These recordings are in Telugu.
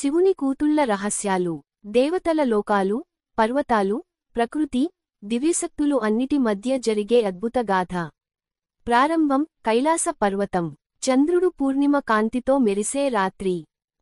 శివుని కూతుళ్ల రహస్యాలు. దేవతల లోకాలు, పర్వతాలు, ప్రకృతి, దివ్యశక్తులు అన్నిటి మధ్య జరిగే అద్భుత గాథ. ప్రారంభం. కైలాస పర్వతం. చంద్రుడు పూర్ణిమ కాంతితో మెరిసే రాత్రి.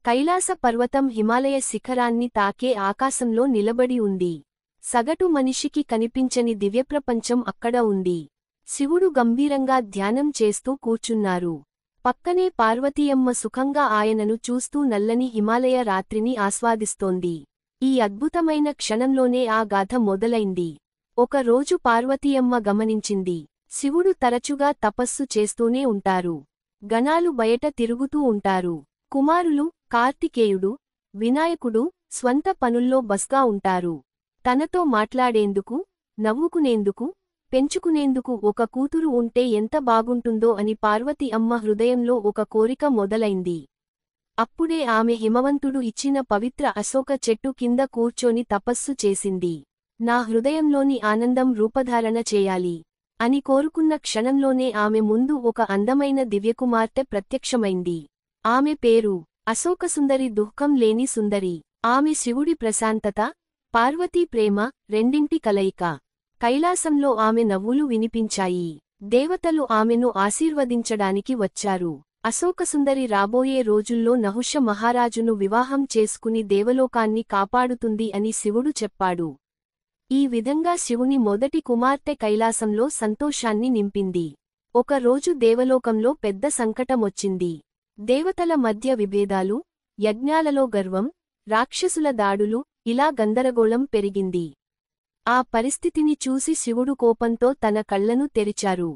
కైలాస పర్వతం హిమాలయ శిఖరాన్ని తాకే ఆకాశంలో నిలబడి ఉంది. సగటు మనిషికి కనిపించని దివ్యప్రపంచం అక్కడ ఉంది. శివుడు గంభీరంగా ధ్యానం చేస్తూ కూర్చున్నారు. పక్కనే పార్వతీయమ్మ సుఖంగా ఆయనను చూస్తూ నల్లని హిమాలయ రాత్రిని ఆస్వాదిస్తోంది. ఈ అద్భుతమైన క్షణంలోనే ఆ గాథ మొదలైంది. ఒక రోజు పార్వతీయమ్మ గమనించింది, శివుడు తరచుగా తపస్సు చేస్తూనే ఉంటారు. గణాలు బయట తిరుగుతూ ఉంటారు. కుమారులు, కార్తికేయుడు, వినాయకుడు స్వంత పనుల్లో బస్గా ఉంటారు. తనతో మాట్లాడేందుకు, నవ్వుకునేందుకు, పెంచుకునేందుకు ఒక కూతురు ఉంటే ఎంత బాగుంటుందో అని పార్వతి అమ్మ హృదయంలో ఒక కోరిక మొదలైంది. అప్పుడే ఆమె హిమవంతుడు ఇచ్చిన పవిత్ర అశోక చెట్టు కింద కూర్చొని తపస్సు చేసింది. నా హృదయంలోని ఆనందం రూపధారణ చేయాలి అని కోరుకున్న క్షణంలోనే ఆమె ముందు ఒక అందమైన దివ్యకుమార్తె ప్రత్యక్షమైంది. ఆమె పేరు అశోకసుందరి, దుఃఖం లేని సుందరి. ఆమె శివుడి ప్రశాంతత, పార్వతీ ప్రేమ రెండింటి కలయిక. కైలాసంలో ఆమె నవ్వులు వినిపించాయి. దేవతలు ఆమెను ఆశీర్వదించడానికి వచ్చారు. అశోకసుందరి రాబోయే రోజుల్లో నహుష మహారాజును వివాహం చేసుకుని దేవలోకాన్ని కాపాడుతుంది అని శివుడు చెప్పాడు. ఈ విధంగా శివుని మొదటి కుమార్తె కైలాసంలో సంతోషాన్ని నింపింది. ఒక రోజు దేవలోకంలో పెద్ద సంకటమొచ్చింది. దేవతల మధ్య విభేదాలు, యజ్ఞాలలో గర్వం, రాక్షసుల దాడులు, ఇలా గందరగోళం పెరిగింది. ఆ పరిస్థితిని చూసి శివుడు కోపంతో తన కళ్లను తెరిచారు.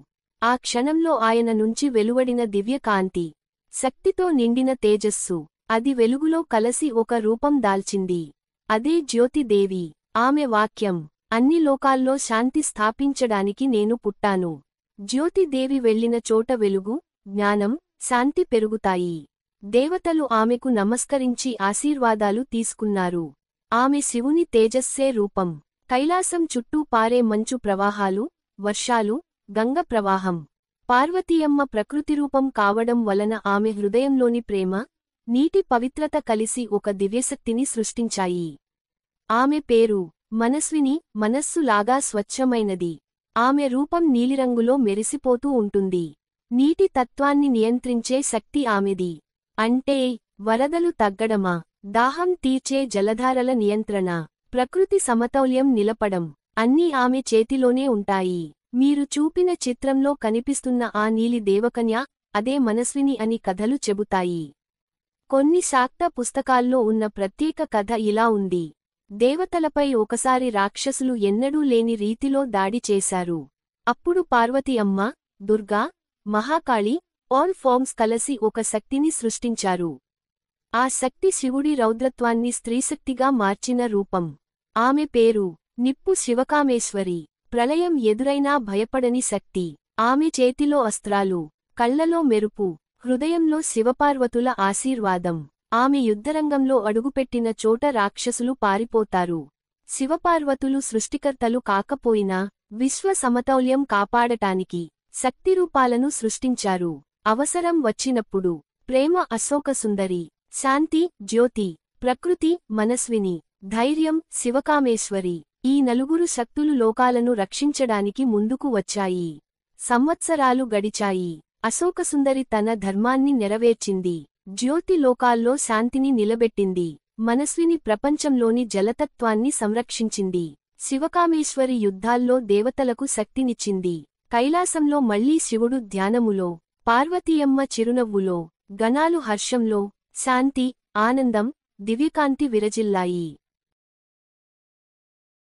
ఆ క్షణంలో ఆయన నుంచి వెలువడిన దివ్యకాంతి, శక్తితో నిండిన తేజస్సు, అది వెలుగులో కలసి ఒక రూపం దాల్చింది. అదే జ్యోతిదేవి. ఆమె వాక్యం, అన్ని లోకాల్లో శాంతి స్థాపించడానికి నేను పుట్టాను. జ్యోతిదేవి వెళ్లిన చోట వెలుగు, జ్ఞానం, శాంతి పెరుగుతాయి. దేవతలు ఆమెకు నమస్కరించి ఆశీర్వాదాలు తీసుకున్నారు. ఆమె శివుని తేజస్సే రూపం. కైలాసం చుట్టూ పారే మంచు ప్రవాహాలు, వర్షాలు, గంగ ప్రవాహం. పార్వతీయమ్మ ప్రకృతిరూపం కావడం వలన ఆమె హృదయంలోని ప్రేమ, నీటి పవిత్రత కలిసి ఒక దివ్యశక్తిని సృష్టించాయి. ఆమె పేరు మనస్విని, మనస్సులాగా స్వచ్ఛమైనది. ఆమె రూపం నీలిరంగులో మెరిసిపోతూ ఉంటుంది. నీటి తత్వాన్ని నియంత్రించే శక్తి ఆమెది. అంటే వరదలు తగ్గడమా, దాహం తీర్చే జలధారల నియంత్రణ, ప్రకృతి సమతౌల్యం నిలపడం, అన్నీ ఆమె చేతిలోనే ఉంటాయి. మీరు చూపిన చిత్రంలో కనిపిస్తున్న ఆ నీలి దేవకన్య, అదే మనస్విని అని కథలు చెబుతాయి. కొన్ని శాక్త పుస్తకాల్లో ఉన్న ప్రత్యేక కథ ఇలా ఉంది. దేవతలపై ఒకసారి రాక్షసులు ఎన్నడూ లేని రీతిలో దాడి చేశారు. అప్పుడు పార్వతి అమ్మ, దుర్గా, మహాకాళి, ఆల్ ఫార్మ్స్ కలసి ఒక శక్తిని సృష్టించారు. ఆ శక్తి శివుడి రౌద్రత్వాన్ని స్త్రీశక్తిగా మార్చిన రూపం. ఆమె పేరు నిప్పు శివకామేశ్వరి. ప్రళయం ఎదురైనా భయపడని శక్తి. ఆమె చేతిలో అస్త్రాలు, కళ్లలో మెరుపు, హృదయంలో శివపార్వతుల ఆశీర్వాదం. ఆమె యుద్ధరంగంలో అడుగుపెట్టిన చోట రాక్షసులు పారిపోతారు. శివపార్వతులు సృష్టికర్తలు కాకపోయినా, విశ్వ సమతౌల్యం కాపాడటానికి శక్తిరూపాలను సృష్టించారు. అవసరం వచ్చినప్పుడు ప్రేమ అశోకసుందరి, శాంతి జ్యోతి, ప్రకృతి మనస్విని, ధైర్యం శివకామేశ్వరి. ఈ నలుగురు శక్తులు లోకాలను రక్షించడానికి ముందుకు వచ్చాయి. సంవత్సరాలు గడిచాయి. అశోకసుందరి తన ధర్మాన్ని నెరవేర్చింది. జ్యోతి లోకాల్లో శాంతిని నిలబెట్టింది. మనస్విని ప్రపంచంలోని జలతత్వాన్ని సంరక్షించింది. శివకామేశ్వరి యుద్ధాల్లో దేవతలకు శక్తినిచ్చింది. కైలాసంలో మళ్లీ శివుడు ధ్యానములో, పార్వతీయమ్మ చిరునవ్వులో, గణాలు హర్షంలో, శాంతి, ఆనందం, దివ్యకాంతి విరజిల్లాయి.